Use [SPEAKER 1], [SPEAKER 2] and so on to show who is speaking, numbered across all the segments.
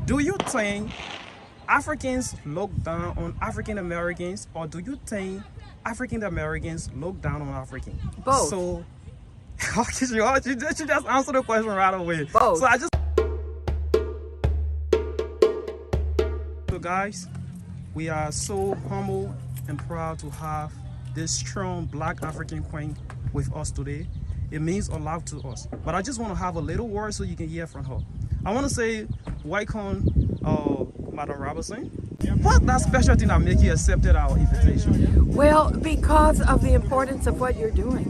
[SPEAKER 1] Do you think Africans look down on African Americans, or do you think African Americans look down on Africans?
[SPEAKER 2] Both.
[SPEAKER 1] So, you just answer the question right away.
[SPEAKER 2] Both.
[SPEAKER 1] So guys, we are so humble and proud to have this strong Black African queen with us today. It means a lot to us. But I just want to have a little word so you can hear from her. I want to say welcome, Madam Robertson. What's that special thing that make you accepted our invitation?
[SPEAKER 2] Well, because of the importance of what you're doing.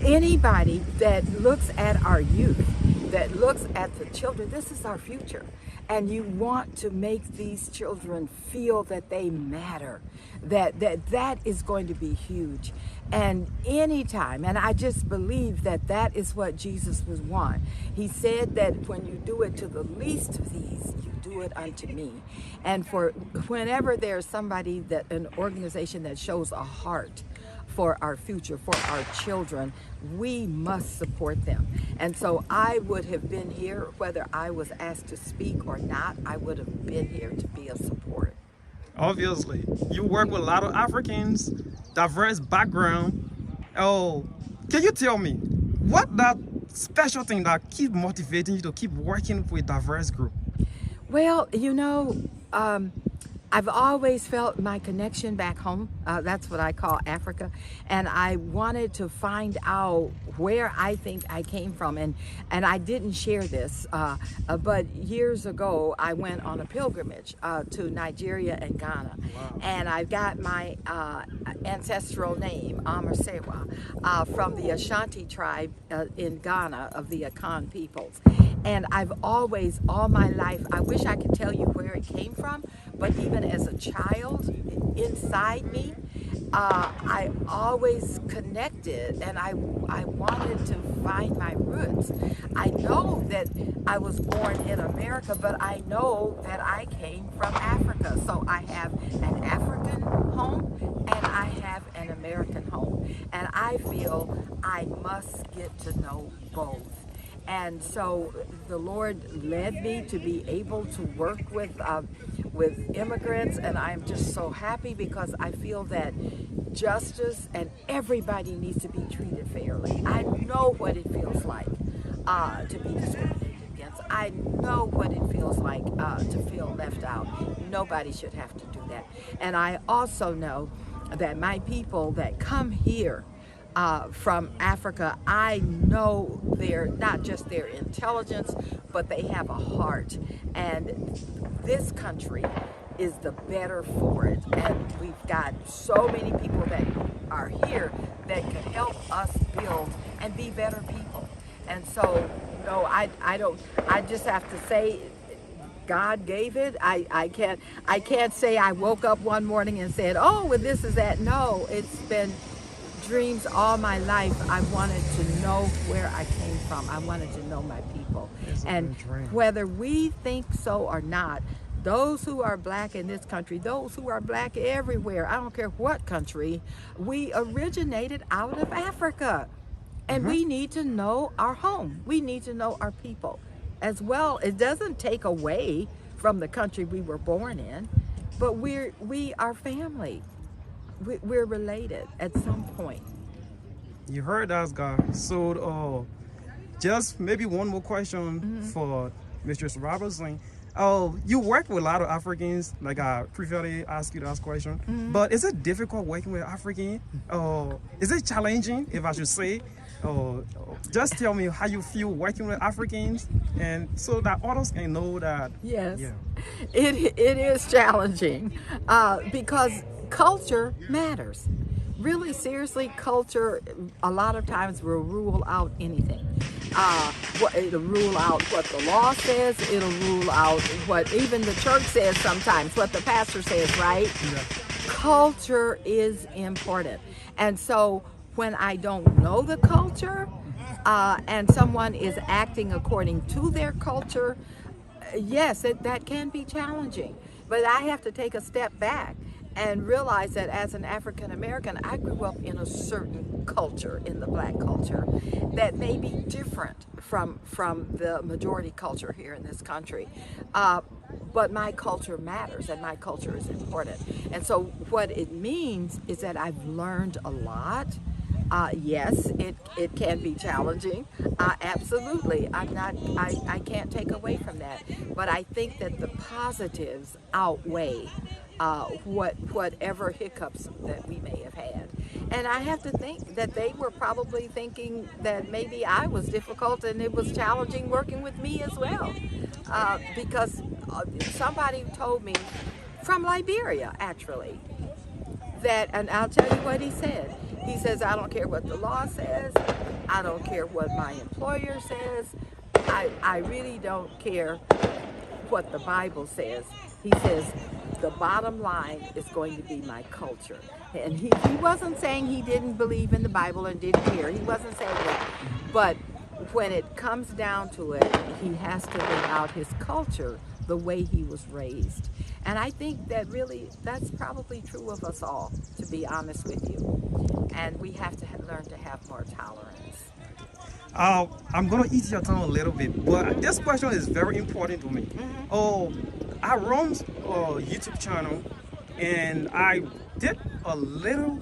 [SPEAKER 2] Anybody that looks at our youth, that looks at the children, this is our future. And you want to make these children feel that they matter, that is going to be huge. And anytime, and I just believe that is what Jesus was want. He said that when you do it to the least of these, you do it unto me. And for whenever there's somebody, an organization that shows a heart for our future, for our children, we must support them. And so I would have been here, whether I was asked to speak or not, I would have been here to be a support.
[SPEAKER 1] Obviously, you work with a lot of Africans, diverse background. Oh, can you tell me what that special thing that keep motivating you to keep working with diverse group?
[SPEAKER 2] Well, I've always felt my connection back home. That's what I call Africa. And I wanted to find out where I think I came from. And I didn't share this, but years ago, I went on a pilgrimage to Nigeria and Ghana.
[SPEAKER 1] Wow.
[SPEAKER 2] And I got my ancestral name, Amersewa, from the Ashanti tribe in Ghana of the Akan peoples. And I've always, all my life, I wish I could tell you where it came from, but even as a child, inside me, I always connected, and I wanted to find my roots. I know that I was born in America, but I know that I came from Africa. So I have an African home and I have an American home. And I feel I must get to know both. And so the Lord led me to be able to work with immigrants, and I'm just so happy because I feel that justice and everybody needs to be treated fairly. I know what it feels like to be discriminated against. I know what it feels like to feel left out. Nobody should have to do that. And I also know that my people that come here from Africa, I know they're not just their intelligence, but they have a heart. And this country is the better for it. And we've got so many people that are here that can help us build and be better people. And so, no, I just have to say, God gave it. I can't say I woke up one morning and said, oh, well, this is that. No, it's been dreams all my life. I wanted to know where I came from. I wanted to know my people. And whether we think so or not, those who are Black in this country, those who are Black everywhere, I don't care what country, we originated out of Africa. And we need to know our home. We need to know our people as well. It doesn't take away from the country we were born in, but we are family. We're related at some point.
[SPEAKER 1] You heard that, guys. So just maybe one more question for Mistress Robertson. You work with a lot of Africans, like I previously asked you that question, but is it difficult working with Africans? Is it challenging, if I should say? Just tell me how you feel working with Africans, and so that others can know that.
[SPEAKER 2] Yes,
[SPEAKER 1] yeah.
[SPEAKER 2] It is challenging because culture matters. Really, seriously, culture a lot of times will rule out anything. It'll rule out what the law says. It'll rule out what even the church says sometimes, what the pastor says, right?
[SPEAKER 1] Yeah.
[SPEAKER 2] Culture is important. And so when I don't know the culture and someone is acting according to their culture, yes, that can be challenging. But I have to take a step back and realized that as an African American, I grew up in a certain culture, in the black culture, that may be different from the majority culture here in this country. But my culture matters, and my culture is important. And so what it means is that I've learned a lot. Yes, it can be challenging. Absolutely. I can't take away from that. But I think that the positives outweigh whatever hiccups that we may have had. And I have to think that they were probably thinking that maybe I was difficult and it was challenging working with me as well. Because somebody told me from Liberia, actually, that, and I'll tell you what he said. He says, I don't care what the law says. I don't care what my employer says. I really don't care what the Bible says. He says, the bottom line is going to be my culture. And he wasn't saying he didn't believe in the Bible and didn't care. He wasn't saying that. But when it comes down to it, he has to live out his culture the way he was raised. And I think that really, that's probably true of us all, to be honest with you. And we have to learn to have more tolerance.
[SPEAKER 1] I'm gonna eat your tongue a little bit, but this question is very important to me. I run a YouTube channel, and I did a little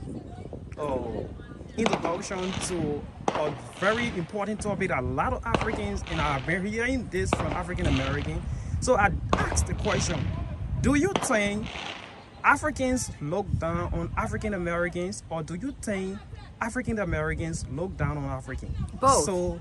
[SPEAKER 1] introduction to a very important topic that a lot of Africans, and I've been hearing this from African Americans. So I asked the question: do you think Africans look down on African Americans, or do you think African Americans look down on Africans?
[SPEAKER 2] Both.
[SPEAKER 1] So,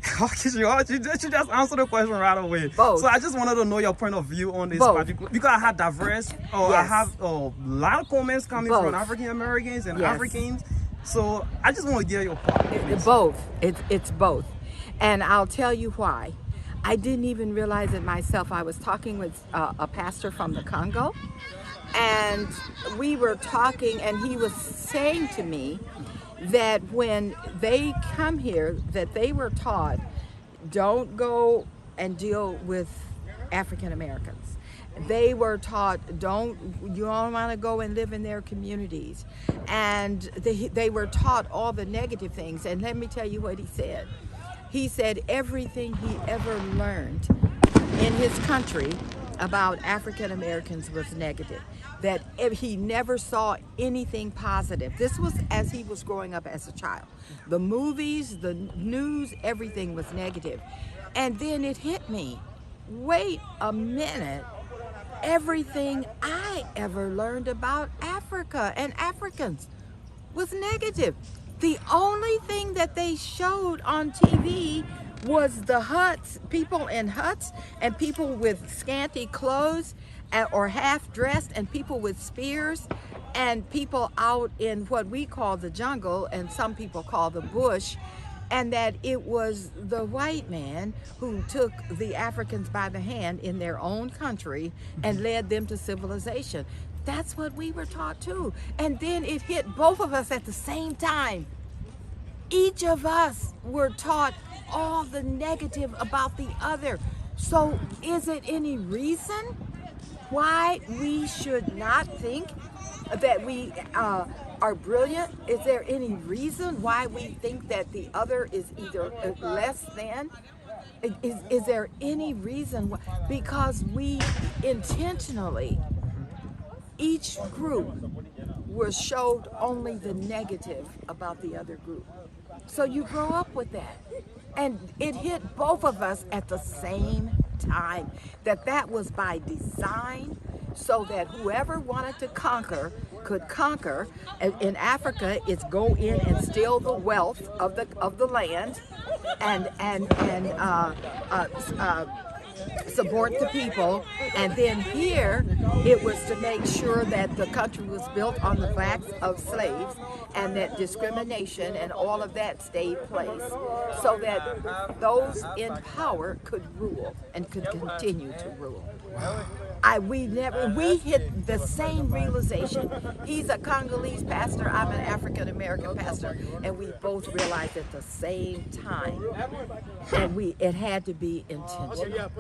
[SPEAKER 1] you just answered the question right away.
[SPEAKER 2] Both.
[SPEAKER 1] So I just wanted to know your point of view on this
[SPEAKER 2] Both.
[SPEAKER 1] particular, because I had diverse, I
[SPEAKER 2] Yes.
[SPEAKER 1] have a lot of comments coming
[SPEAKER 2] Both.
[SPEAKER 1] from African Americans and
[SPEAKER 2] Yes.
[SPEAKER 1] Africans. So I just want to get your point.
[SPEAKER 2] Both. It's both. And I'll tell you why. I didn't even realize it myself. I was talking with a pastor from the Congo, and we were talking, and he was saying to me that when they come here, that they were taught, don't go and deal with African Americans. They were taught, you don't want to go and live in their communities. And they were taught all the negative things. And let me tell you what he said. He said everything he ever learned in his country about African Americans was negative, that he never saw anything positive. This was as he was growing up as a child. The movies, the news, everything was negative. And then it hit me. Wait a minute. Everything I ever learned about Africa and Africans was negative. The only thing that they showed on TV was the huts, people in huts, and people with scanty clothes or half dressed, and people with spears, and people out in what we call the jungle and some people call the bush, and that it was the white man who took the Africans by the hand in their own country and led them to civilization. That's what we were taught too. And then it hit both of us at the same time. Each of us were taught all the negative about the other. So is it any reason why we should not think that we are brilliant? Is there any reason why we think that the other is either less than? Is there any reason why? Because we intentionally, each group was showed only the negative about the other group. So you grow up with that. And it hit both of us at the same time, that was by design, so that whoever wanted to conquer could conquer. In Africa, it's go in and steal the wealth of the land and support the people. And then here, it was to make sure that the country was built on the backs of slaves, and that discrimination and all of that stayed place, so that those in power could rule and could continue to rule. We hit the same realization. He's a Congolese pastor, I'm an African American pastor, and we both realized at the same time. And it had to be intentional.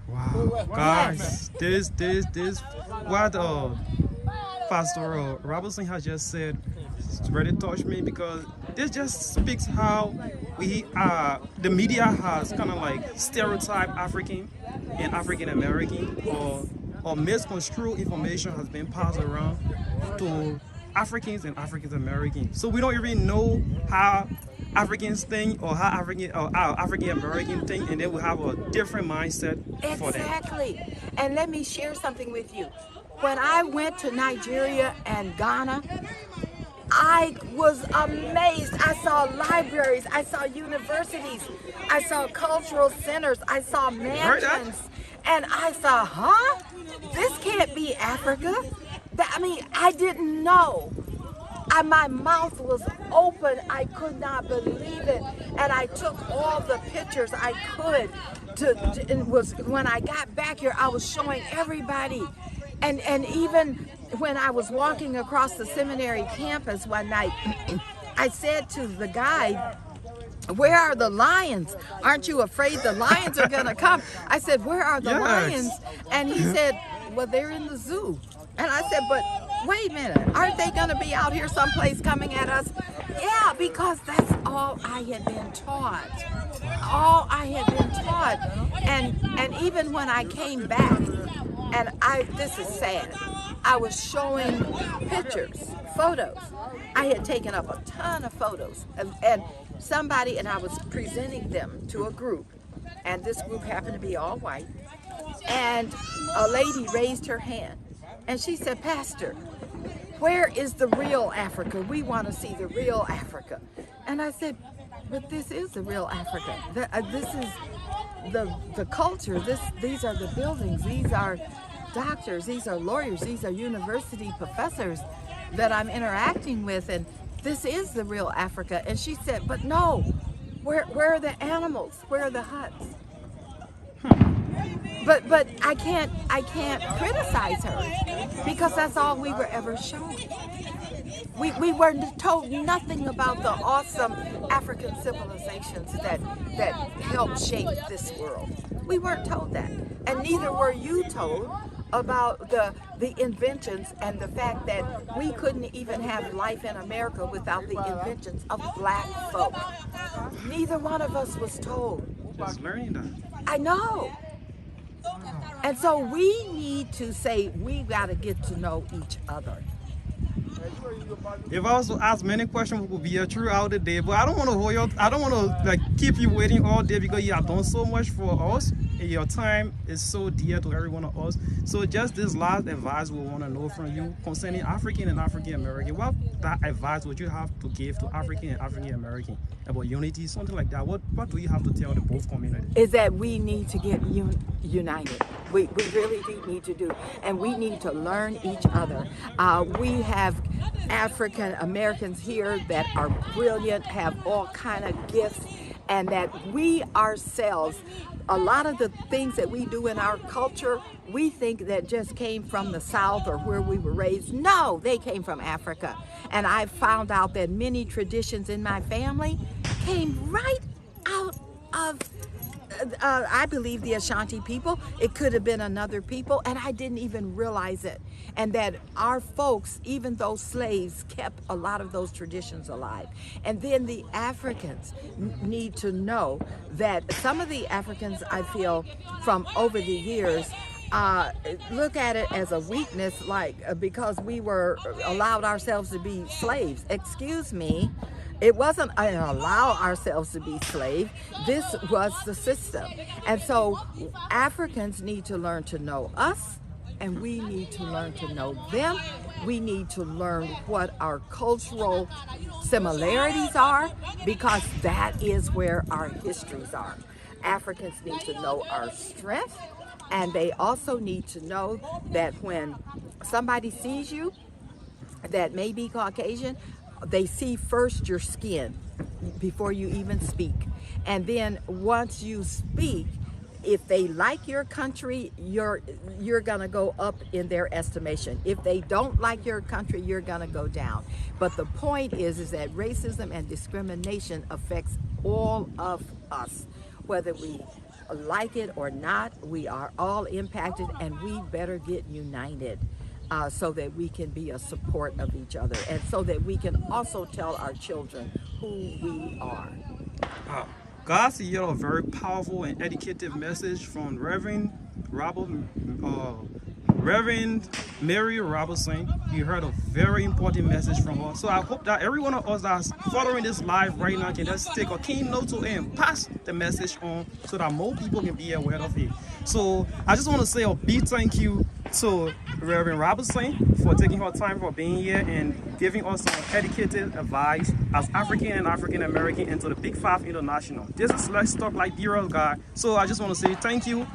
[SPEAKER 1] Wow, guys, this, what Pastor Robertson has just said really touched me because this just speaks how the media has kind of like stereotyped African and African American or misconstrued information has been passed around to Africans and African Americans. So we don't even know how Africans think or how African American think, and then we have a different mindset for them.
[SPEAKER 2] Exactly. And let me share something with you. When I went to Nigeria and Ghana, I was amazed. I saw libraries, I saw universities, I saw cultural centers, I saw mansions, and I thought, huh? This can't be Africa. I mean, I didn't know. My mouth was open. I could not believe it. And I took all the pictures I could. When I got back here, I was showing everybody. And even when I was walking across the seminary campus one night, I said to the guide, "Where are the lions? Aren't you afraid the lions are going to come?" I said, "Where are the lions?" And he said, "Well, they're in the zoo." And I said, "But wait a minute, aren't they going to be out here someplace coming at us?" Yeah, because that's all I had been taught. All I had been taught. And even when I came back, and this is sad, I was showing pictures, photos. I had taken up a ton of photos, and I was presenting them to a group, and this group happened to be all white, and a lady raised her hand, and she said, "Pastor, where is the real Africa? We want to see the real Africa." And I said, "But this is the real Africa. This is the culture. These are the buildings. These are doctors. These are lawyers. These are university professors that I'm interacting with, and this is the real Africa." And she said, "But no, where are the animals? Where are the huts?" But I can't criticize her because that's all we were ever shown. We were told nothing about the awesome African civilizations that helped shape this world. We weren't told that, and neither were you told about the inventions and the fact that we couldn't even have life in America without the inventions of black folk. Neither one of us was told.
[SPEAKER 1] Just learning that.
[SPEAKER 2] I know. And so we need to say we got to get to know each other.
[SPEAKER 1] If I was to ask many questions, we could be here throughout the day, but I don't want to hold you. I don't want to like keep you waiting all day because you have done so much for us, and your time is so dear to every one of us. So just this last advice we want to know from you concerning African and African American. What that advice would you have to give to African and African American about unity, something like that? What do you have to tell the both communities?
[SPEAKER 2] Is that we need to get united. We really need to do, and we need to learn each other. We have African Americans here that are brilliant, have all kind of gifts, and that we ourselves, a lot of the things that we do in our culture, we think that just came from the South or where we were raised. No, they came from Africa. And I found out that many traditions in my family came right out of I believe the Ashanti people. It could have been another people, and I didn't even realize it. And that our folks, even those slaves, kept a lot of those traditions alive. And then the Africans need to know that some of the Africans, I feel, from over the years, look at it as a weakness, like because we were allowed ourselves to be slaves. Excuse me. It wasn't allow ourselves to be slaves. This was the system. And so Africans need to learn to know us, and we need to learn to know them. We need to learn what our cultural similarities are, because that is where our histories are. Africans need to know our strength, and they also need to know that when somebody sees you that may be Caucasian, they see first your skin before you even speak. And then once you speak, if they like your country, you're gonna go up in their estimation. If they don't like your country, you're gonna go down. But the point is that racism and discrimination affects all of us. Whether we like it or not, we are all impacted, and we better get united. so that we can be a support of each other, and so that we can also tell our children who we are.
[SPEAKER 1] Uh, God see a very powerful and educative message from uh, Reverend Mary Robertson. You heard a very important message from her. So I hope that every one of us that's following this live right now can just take a keen note to it and pass the message on so that more people can be aware of it. So I just want to say a big thank you to Reverend Robertson for taking her time for being here and giving us some educated advice as African and African American into the BigFive International. This is Let's Talk Like Dear God. So I just want to say thank you.